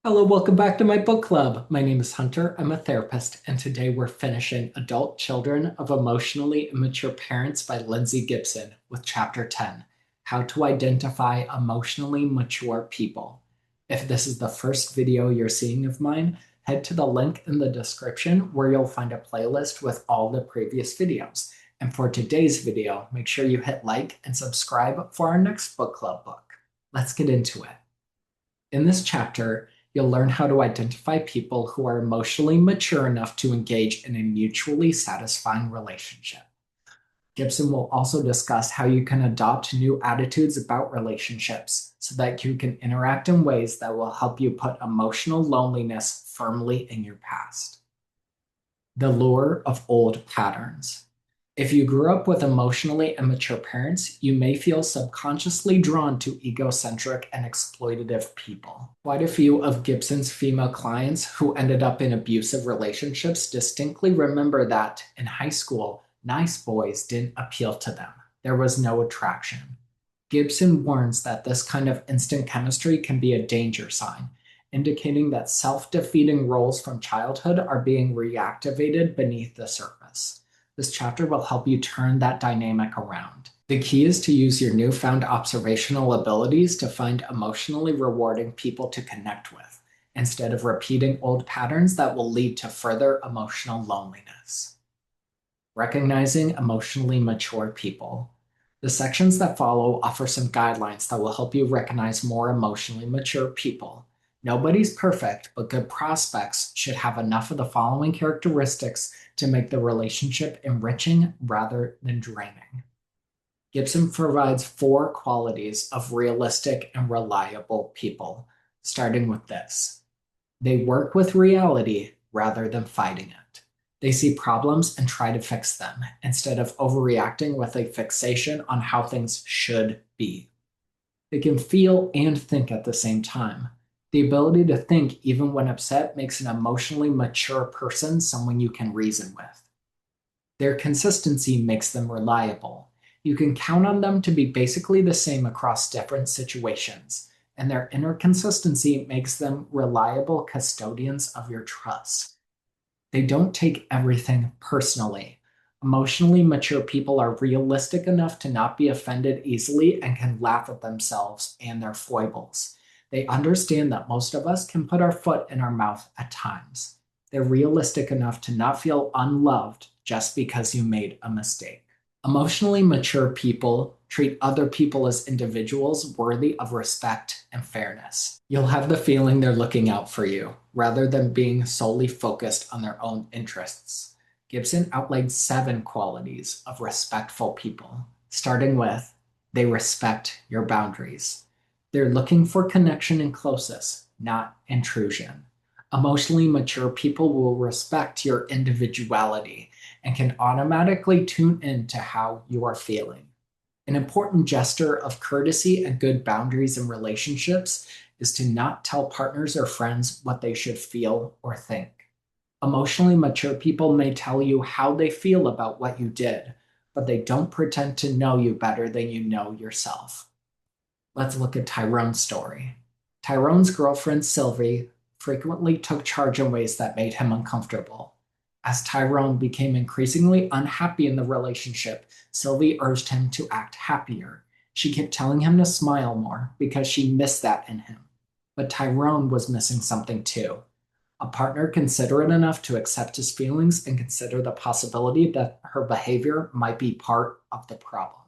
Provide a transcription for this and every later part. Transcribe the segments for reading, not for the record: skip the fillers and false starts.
Hello, welcome back to my book club. My name is Hunter. I'm a therapist, and today we're finishing Adult Children of Emotionally Immature Parents by Lindsay Gibson with Chapter 10, How to Identify Emotionally Mature People. If this is the first video you're seeing of mine, head to the link in the description where you'll find a playlist with all the previous videos. And for today's video, make sure you hit like and subscribe for our next book club book. Let's get into it. In this chapter, you'll learn how to identify people who are emotionally mature enough to engage in a mutually satisfying relationship. Gibson will also discuss how you can adopt new attitudes about relationships so that you can interact in ways that will help you put emotional loneliness firmly in your past. The lure of old patterns. If you grew up with emotionally immature parents, you may feel subconsciously drawn to egocentric and exploitative people. Quite a few of Gibson's female clients who ended up in abusive relationships distinctly remember that in high school, nice boys didn't appeal to them. There was no attraction. Gibson warns that this kind of instant chemistry can be a danger sign, indicating that self-defeating roles from childhood are being reactivated beneath the surface. This chapter will help you turn that dynamic around. The key is to use your newfound observational abilities to find emotionally rewarding people to connect with, instead of repeating old patterns that will lead to further emotional loneliness. Recognizing emotionally mature people. The sections that follow offer some guidelines that will help you recognize more emotionally mature people. Nobody's perfect, but good prospects should have enough of the following characteristics to make the relationship enriching rather than draining. Gibson provides 4 qualities of realistic and reliable people, starting with this. They work with reality rather than fighting it. They see problems and try to fix them, instead of overreacting with a fixation on how things should be. They can feel and think at the same time. The ability to think even when upset makes an emotionally mature person someone you can reason with. Their consistency makes them reliable. You can count on them to be basically the same across different situations, and their inner consistency makes them reliable custodians of your trust. They don't take everything personally. Emotionally mature people are realistic enough to not be offended easily and can laugh at themselves and their foibles. They understand that most of us can put our foot in our mouth at times. They're realistic enough to not feel unloved just because you made a mistake. Emotionally mature people treat other people as individuals worthy of respect and fairness. You'll have the feeling they're looking out for you, rather than being solely focused on their own interests. Gibson outlined 7 qualities of respectful people, starting with, they respect your boundaries. They're looking for connection and closeness, not intrusion. Emotionally mature people will respect your individuality and can automatically tune into how you are feeling. An important gesture of courtesy and good boundaries in relationships is to not tell partners or friends what they should feel or think. Emotionally mature people may tell you how they feel about what you did, but they don't pretend to know you better than you know yourself. Let's look at Tyrone's story. Tyrone's girlfriend, Sylvie, frequently took charge in ways that made him uncomfortable. As Tyrone became increasingly unhappy in the relationship, Sylvie urged him to act happier. She kept telling him to smile more because she missed that in him. But Tyrone was missing something too. A partner considerate enough to accept his feelings and consider the possibility that her behavior might be part of the problem.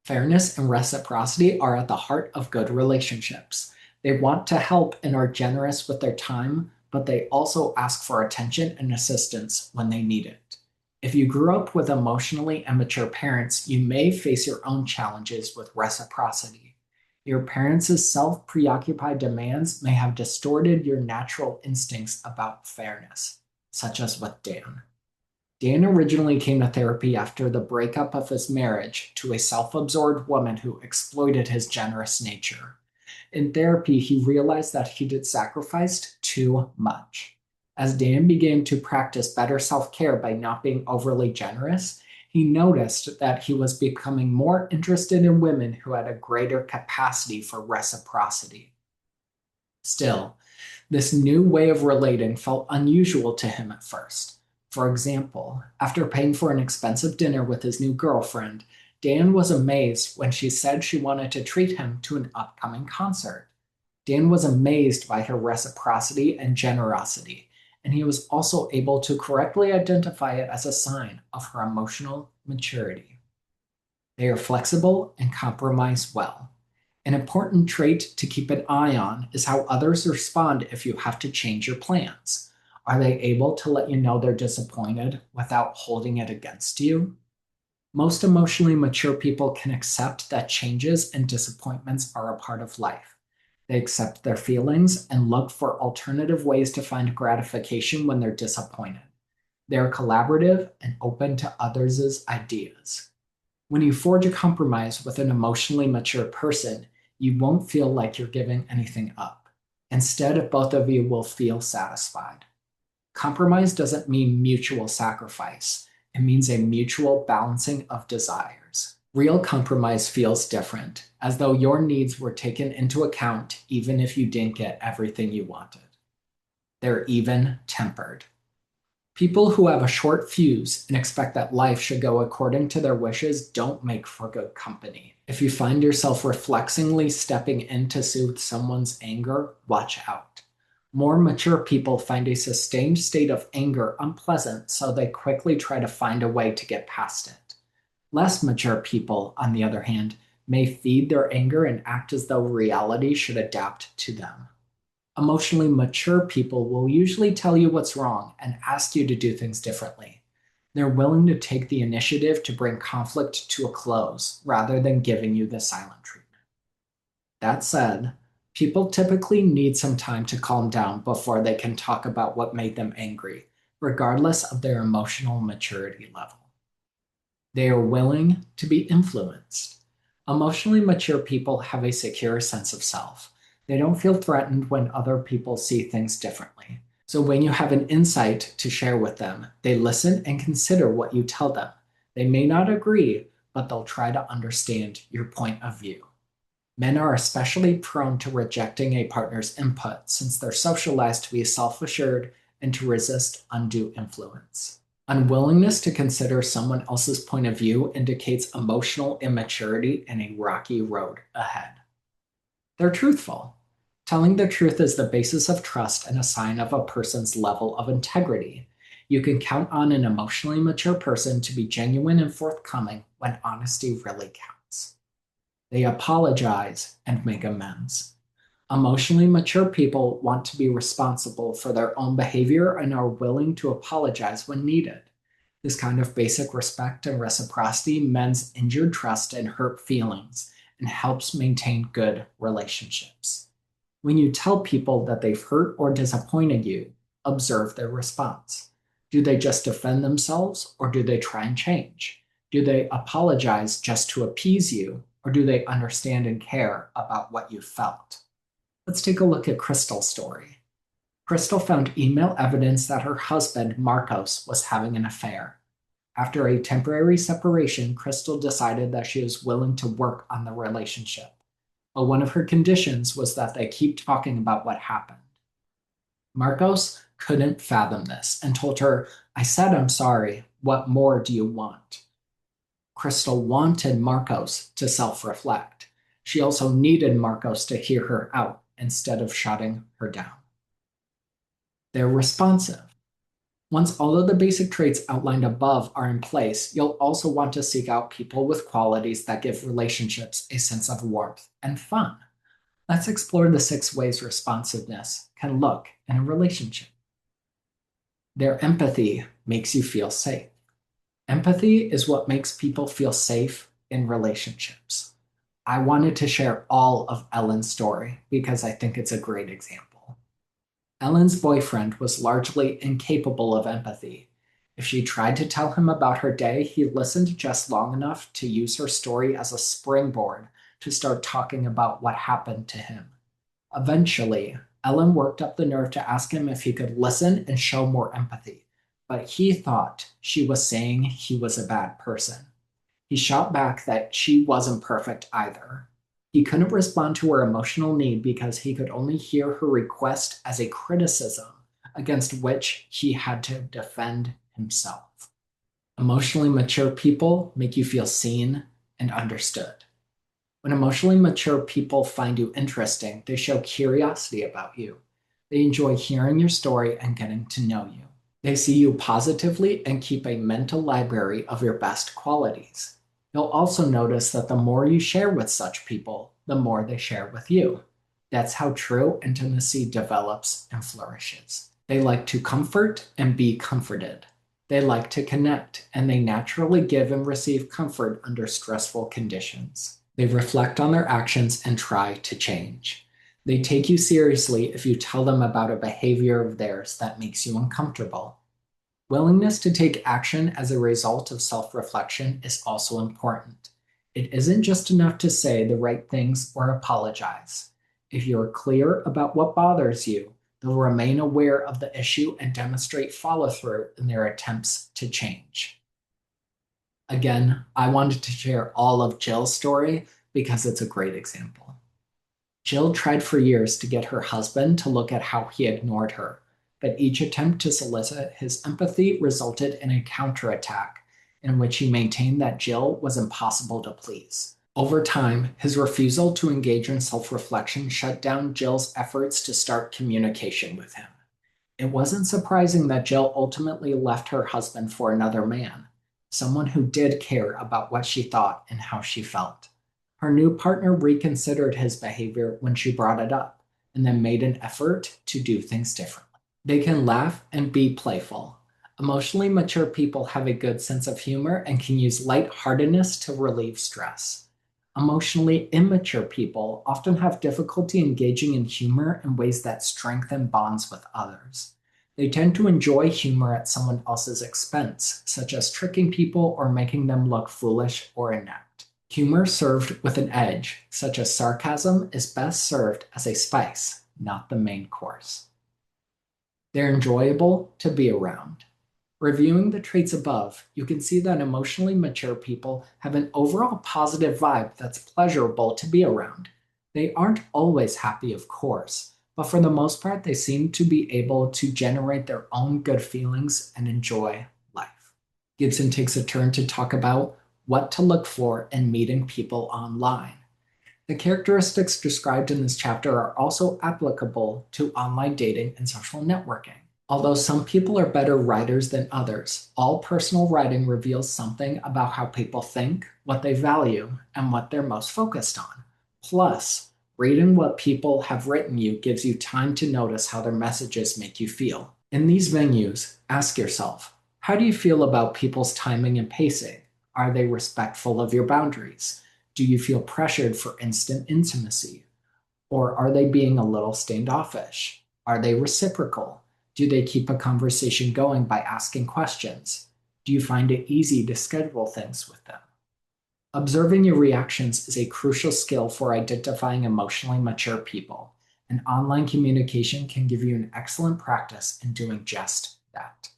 Fairness and reciprocity are at the heart of good relationships. They want to help and are generous with their time, but they also ask for attention and assistance when they need it. If you grew up with emotionally immature parents, you may face your own challenges with reciprocity. Your parents' self-preoccupied demands may have distorted your natural instincts about fairness, such as with Dan. Dan originally came to therapy after the breakup of his marriage to a self-absorbed woman who exploited his generous nature. In therapy, he realized that he had sacrificed too much. As Dan began to practice better self-care by not being overly generous, he noticed that he was becoming more interested in women who had a greater capacity for reciprocity. Still, this new way of relating felt unusual to him at first. For example, after paying for an expensive dinner with his new girlfriend, Dan was amazed when she said she wanted to treat him to an upcoming concert. Dan was amazed by her reciprocity and generosity, and he was also able to correctly identify it as a sign of her emotional maturity. They are flexible and compromise well. An important trait to keep an eye on is how others respond if you have to change your plans. Are they able to let you know they're disappointed without holding it against you? Most emotionally mature people can accept that changes and disappointments are a part of life. They accept their feelings and look for alternative ways to find gratification when they're disappointed. They're collaborative and open to others' ideas. When you forge a compromise with an emotionally mature person, you won't feel like you're giving anything up. Instead, both of you will feel satisfied. Compromise doesn't mean mutual sacrifice. It means a mutual balancing of desires. Real compromise feels different, as though your needs were taken into account even if you didn't get everything you wanted. They're even-tempered. People who have a short fuse and expect that life should go according to their wishes don't make for good company. If you find yourself reflexively stepping in to soothe someone's anger, watch out. More mature people find a sustained state of anger unpleasant, so they quickly try to find a way to get past it. Less mature people, on the other hand, may feed their anger and act as though reality should adapt to them. Emotionally mature people will usually tell you what's wrong and ask you to do things differently. They're willing to take the initiative to bring conflict to a close rather than giving you the silent treatment. That said, people typically need some time to calm down before they can talk about what made them angry, regardless of their emotional maturity level. They are willing to be influenced. Emotionally mature people have a secure sense of self. They don't feel threatened when other people see things differently. So when you have an insight to share with them, they listen and consider what you tell them. They may not agree, but they'll try to understand your point of view. Men are especially prone to rejecting a partner's input since they're socialized to be self-assured and to resist undue influence. Unwillingness to consider someone else's point of view indicates emotional immaturity and a rocky road ahead. They're truthful. Telling the truth is the basis of trust and a sign of a person's level of integrity. You can count on an emotionally mature person to be genuine and forthcoming when honesty really counts. They apologize and make amends. Emotionally mature people want to be responsible for their own behavior and are willing to apologize when needed. This kind of basic respect and reciprocity mends injured trust and hurt feelings and helps maintain good relationships. When you tell people that they've hurt or disappointed you, observe their response. Do they just defend themselves or do they try and change? Do they apologize just to appease you or do they understand and care about what you felt? Let's take a look at Crystal's story. Crystal found email evidence that her husband, Marcos, was having an affair. After a temporary separation, Crystal decided that she was willing to work on the relationship. But one of her conditions was that they keep talking about what happened. Marcos couldn't fathom this and told her, "I said I'm sorry. What more do you want?" Crystal wanted Marcos to self-reflect. She also needed Marcos to hear her out instead of shutting her down. They're responsive. Once all of the basic traits outlined above are in place, you'll also want to seek out people with qualities that give relationships a sense of warmth and fun. Let's explore the 6 ways responsiveness can look in a relationship. Their empathy makes you feel safe. Empathy is what makes people feel safe in relationships. I wanted to share all of Ellen's story because I think it's a great example. Ellen's boyfriend was largely incapable of empathy. If she tried to tell him about her day, he listened just long enough to use her story as a springboard to start talking about what happened to him. Eventually, Ellen worked up the nerve to ask him if he could listen and show more empathy, but he thought she was saying he was a bad person. He shot back that she wasn't perfect either. He couldn't respond to her emotional need because he could only hear her request as a criticism against which he had to defend himself. Emotionally mature people make you feel seen and understood. When emotionally mature people find you interesting, they show curiosity about you. They enjoy hearing your story and getting to know you. They see you positively and keep a mental library of your best qualities. You'll also notice that the more you share with such people, the more they share with you. That's how true intimacy develops and flourishes. They like to comfort and be comforted. They like to connect, and they naturally give and receive comfort under stressful conditions. They reflect on their actions and try to change. They take you seriously if you tell them about a behavior of theirs that makes you uncomfortable. Willingness to take action as a result of self-reflection is also important. It isn't just enough to say the right things or apologize. If you're clear about what bothers you, they'll remain aware of the issue and demonstrate follow-through in their attempts to change. Again, I wanted to share all of Jill's story because it's a great example. Jill tried for years to get her husband to look at how he ignored her, but each attempt to solicit his empathy resulted in a counterattack in which he maintained that Jill was impossible to please. Over time, his refusal to engage in self-reflection shut down Jill's efforts to start communication with him. It wasn't surprising that Jill ultimately left her husband for another man, someone who did care about what she thought and how she felt. Her new partner reconsidered his behavior when she brought it up, and then made an effort to do things differently. They can laugh and be playful. Emotionally mature people have a good sense of humor and can use lightheartedness to relieve stress. Emotionally immature people often have difficulty engaging in humor in ways that strengthen bonds with others. They tend to enjoy humor at someone else's expense, such as tricking people or making them look foolish or inept. Humor served with an edge, such as sarcasm, is best served as a spice, not the main course. They're enjoyable to be around. Reviewing the traits above, you can see that emotionally mature people have an overall positive vibe that's pleasurable to be around. They aren't always happy, of course, but for the most part, they seem to be able to generate their own good feelings and enjoy life. Gibson takes a turn to talk about what to look for in meeting people online. The characteristics described in this chapter are also applicable to online dating and social networking. Although some people are better writers than others, all personal writing reveals something about how people think, what they value, and what they're most focused on. Plus, reading what people have written you gives you time to notice how their messages make you feel. In these venues, ask yourself, how do you feel about people's timing and pacing? Are they respectful of your boundaries? Do you feel pressured for instant intimacy? Or are they being a little standoffish? Are they reciprocal? Do they keep a conversation going by asking questions? Do you find it easy to schedule things with them? Observing your reactions is a crucial skill for identifying emotionally mature people, and online communication can give you an excellent practice in doing just that.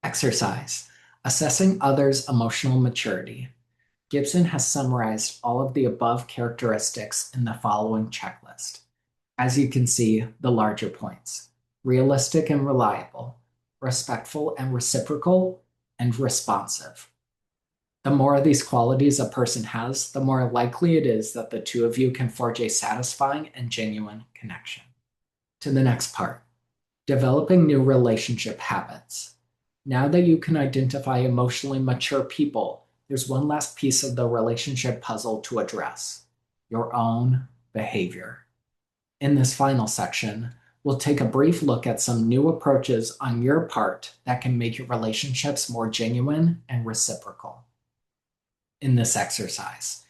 Exercise. Assessing others' emotional maturity. Gibson has summarized all of the above characteristics in the following checklist. As you can see, the larger points: realistic and reliable, respectful and reciprocal, and responsive. The more of these qualities a person has, the more likely it is that the two of you can forge a satisfying and genuine connection. To the next part, developing new relationship habits. Now that you can identify emotionally mature people, there's one last piece of the relationship puzzle to address: your own behavior. In this final section, we'll take a brief look at some new approaches on your part that can make your relationships more genuine and reciprocal. In this exercise,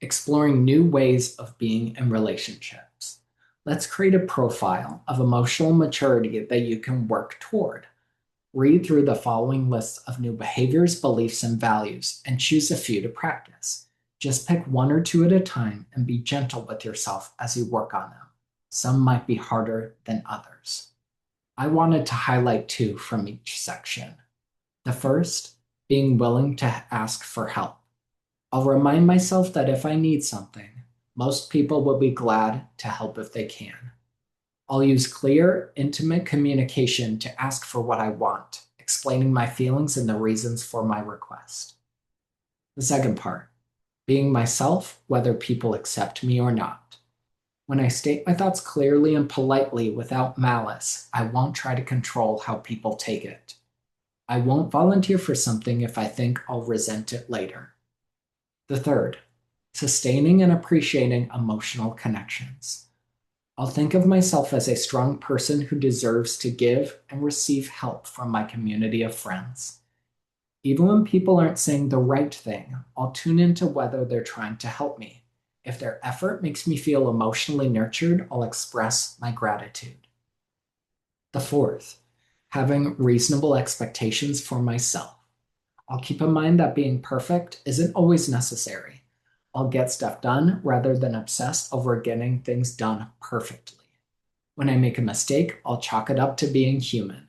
exploring new ways of being in relationships. Let's create a profile of emotional maturity that you can work toward. Read through the following lists of new behaviors, beliefs, and values, and choose a few to practice. Just pick one or two at a time and be gentle with yourself as you work on them. Some might be harder than others. I wanted to highlight two from each section. The first, being willing to ask for help. I'll remind myself that if I need something, Most people will be glad to help if they can. I'll use clear, intimate communication to ask for what I want, explaining my feelings and the reasons for my request. The second part, being myself, whether people accept me or not. When I state my thoughts clearly and politely without malice, I won't try to control how people take it. I won't volunteer for something if I think I'll resent it later. The third, sustaining and appreciating emotional connections. I'll think of myself as a strong person who deserves to give and receive help from my community of friends. Even when people aren't saying the right thing, I'll tune into whether they're trying to help me. If their effort makes me feel emotionally nurtured, I'll express my gratitude. The fourth, having reasonable expectations for myself. I'll keep in mind that being perfect isn't always necessary. I'll get stuff done rather than obsess over getting things done perfectly. When I make a mistake, I'll chalk it up to being human.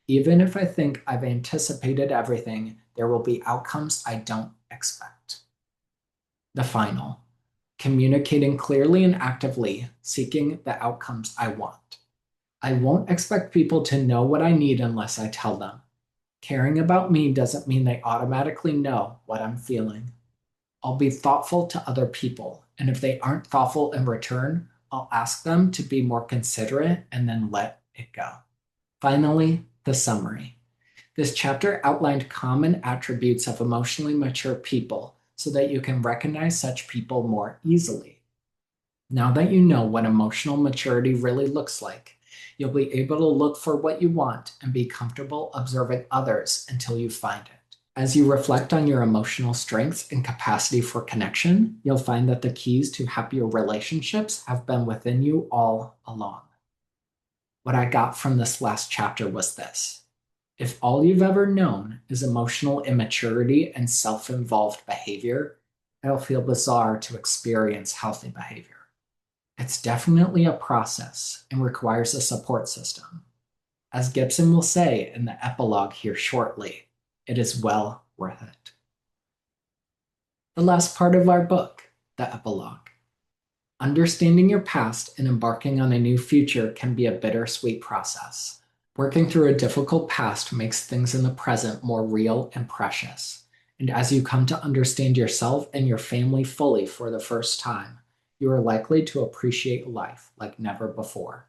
Even if I think I've anticipated everything, there will be outcomes I don't expect. The final, communicating clearly and actively, seeking the outcomes I want. I won't expect people to know what I need unless I tell them. Caring about me doesn't mean they automatically know what I'm feeling. I'll be thoughtful to other people, and if they aren't thoughtful in return, I'll ask them to be more considerate and then let it go. Finally, the summary. This chapter outlined common attributes of emotionally mature people so that you can recognize such people more easily. Now that you know what emotional maturity really looks like, you'll be able to look for what you want and be comfortable observing others until you find it. As you reflect on your emotional strengths and capacity for connection, you'll find that the keys to happier relationships have been within you all along. What I got from this last chapter was this. If all you've ever known is emotional immaturity and self-involved behavior, it'll feel bizarre to experience healthy behavior. It's definitely a process and requires a support system. As Gibson will say in the epilogue here shortly, it is well worth it. The last part of our book, the epilogue. Understanding your past and embarking on a new future can be a bittersweet process. Working through a difficult past makes things in the present more real and precious. And as you come to understand yourself and your family fully for the first time, you are likely to appreciate life like never before.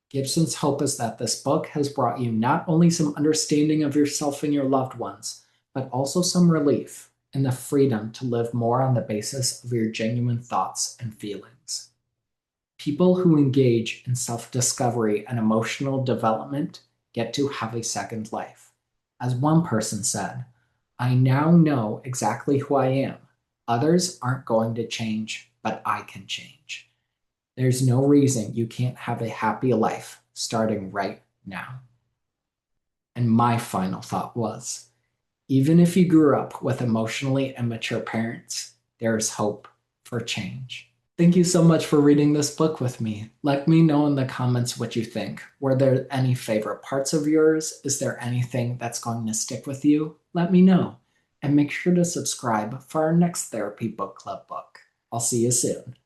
Gibson's hope is that this book has brought you not only some understanding of yourself and your loved ones, but also some relief and the freedom to live more on the basis of your genuine thoughts and feelings. People who engage in self-discovery and emotional development get to have a second life. As one person said, I now know exactly who I am. Others aren't going to change, but I can change. There's no reason you can't have a happy life starting right now. And my final thought was, even if you grew up with emotionally immature parents, there is hope for change. Thank you so much for reading this book with me. Let me know in the comments what you think. Were there any favorite parts of yours? Is there anything that's going to stick with you? Let me know. And make sure to subscribe for our next Therapy Book Club book. I'll see you soon.